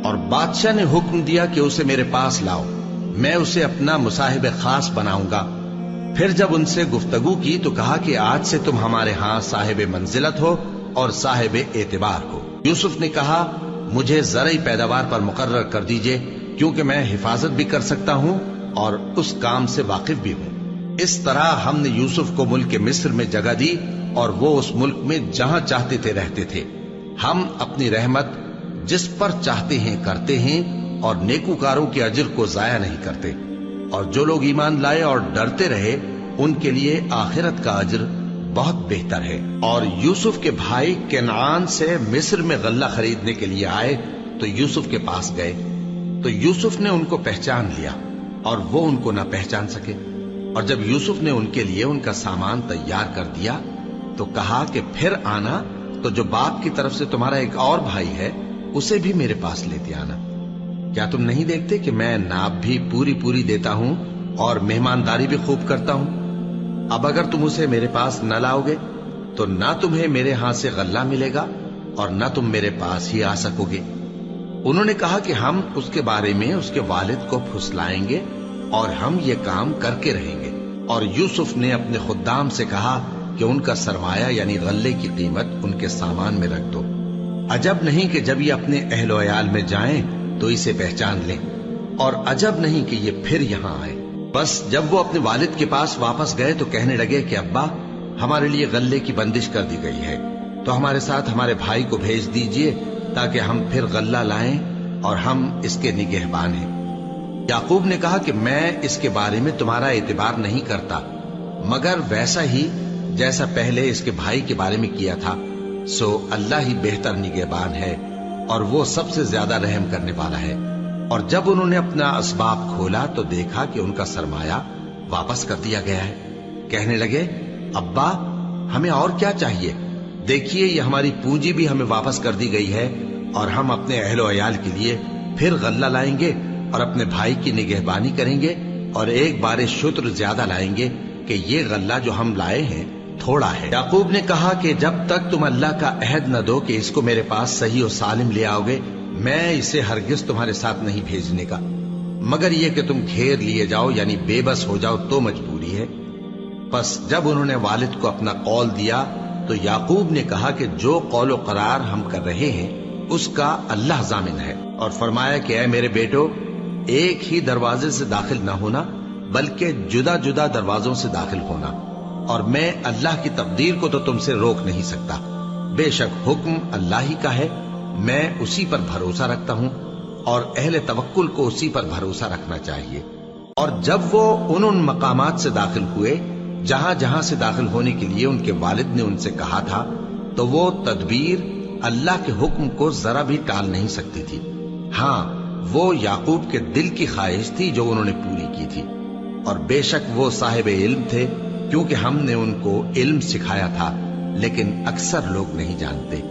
اور بادشاہ نے حکم دیا کہ اسے میرے پاس لاؤ، میں اسے اپنا مصاحب خاص بناؤں گا۔ پھر جب ان سے گفتگو کی تو کہا کہ آج سے تم ہمارے ہاں صاحب منزلت ہو اور صاحب اعتبار ہو۔ یوسف نے کہا مجھے زرعی پیداوار پر مقرر کر دیجئے، کیونکہ میں حفاظت بھی کر سکتا ہوں اور اس کام سے واقف بھی ہوں۔ اس طرح ہم نے یوسف کو ملک مصر میں جگہ دی اور وہ اس ملک میں جہاں چاہتے تھے رہتے تھے۔ ہم اپنی رحمت جس پر چاہتے ہیں کرتے ہیں اور نیکوکاروں کے اجر کو ضائع نہیں کرتے، اور جو لوگ ایمان لائے اور ڈرتے رہے ان کے لیے آخرت کا اجر بہت بہتر ہے۔ اور یوسف کے بھائی کنعان سے مصر میں غلہ خریدنے کے لیے آئے تو یوسف کے پاس گئے، تو یوسف نے ان کو پہچان لیا اور وہ ان کو نہ پہچان سکے۔ اور جب یوسف نے ان کے لیے ان کا سامان تیار کر دیا تو کہا کہ پھر آنا تو جو باپ کی طرف سے تمہارا ایک اور بھائی ہے اسے بھی میرے پاس لیتے آنا۔ کیا تم نہیں دیکھتے کہ میں ناب بھی پوری پوری دیتا ہوں اور مہمانداری بھی خوب کرتا ہوں؟ اب اگر تم اسے میرے پاس نہ لاؤ گے تو نہ تمہیں میرے ہاں سے غلہ ملے گا اور نہ تم میرے پاس ہی آ سکو گے۔ انہوں نے کہا کہ ہم اس کے بارے میں اس کے والد کو پھسلائیں گے اور ہم یہ کام کر کے رہیں گے۔ اور یوسف نے اپنے خدام سے کہا کہ ان کا سرمایہ یعنی غلے کی قیمت ان کے سامان میں رکھ دو۔ عجب نہیں کہ جب یہ اپنے اہل و عیال میں جائیں تو اسے پہچان لیں، اور عجب نہیں کہ یہ پھر یہاں آئے۔ بس جب وہ اپنے والد کے پاس واپس گئے تو کہنے لگے کہ ابا ہمارے لیے غلے کی بندش کر دی گئی ہے، تو ہمارے ساتھ ہمارے بھائی کو بھیج دیجئے تاکہ ہم پھر غلہ لائیں اور ہم اس کے نگہبان ہیں۔ یعقوب نے کہا کہ میں اس کے بارے میں تمہارا اعتبار نہیں کرتا، مگر ویسا ہی جیسا پہلے اس کے بھائی کے بارے میں کیا تھا، سو اللہ ہی بہتر نگہبان ہے اور وہ سب سے زیادہ رحم کرنے والا ہے۔ اور جب انہوں نے اپنا اسباب کھولا تو دیکھا کہ ان کا سرمایہ واپس کر دیا گیا ہے۔ کہنے لگے ابا ہمیں اور کیا چاہیے؟ دیکھیے یہ ہماری پونجی بھی ہمیں واپس کر دی گئی ہے اور ہم اپنے اہل و عیال کے لیے پھر غلہ لائیں گے اور اپنے بھائی کی نگہبانی کریں گے اور ایک بار شتر زیادہ لائیں گے کہ یہ غلہ جو ہم لائے ہیں تھوڑا ہے۔ یعقوب نے کہا کہ جب تک تم اللہ کا عہد نہ دو کہ اس کو میرے پاس صحیح و سالم لے آؤ گے، میں اسے ہرگز تمہارے ساتھ نہیں بھیجنے کا، مگر یہ کہ تم گھیر لیے جاؤ یعنی بے بس ہو جاؤ تو مجبوری ہے۔ پس جب انہوں نے والد کو اپنا قول دیا تو یعقوب نے کہا کہ جو قول و قرار ہم کر رہے ہیں اس کا اللہ ضامن ہے، اور فرمایا کہ اے میرے بیٹو ایک ہی دروازے سے داخل نہ ہونا بلکہ جدا جدا دروازوں سے داخل ہونا، اور میں اللہ کی تقدیر کو تو تم سے روک نہیں سکتا۔ بے شک حکم اللہ ہی کا ہے، میں اسی پر بھروسہ رکھتا ہوں اور اہل توکل کو اسی پر بھروسہ رکھنا چاہیے۔ اور جب وہ ان مقامات سے داخل ہوئے جہاں جہاں سے داخل ہونے کے لیے ان کے والد نے ان سے کہا تھا تو وہ تدبیر اللہ کے حکم کو ذرا بھی ٹال نہیں سکتی تھی۔ ہاں وہ یعقوب کے دل کی خواہش تھی جو انہوں نے پوری کی تھی، اور بے شک وہ صاحب علم تھے کیونکہ ہم نے ان کو علم سکھایا تھا، لیکن اکثر لوگ نہیں جانتے۔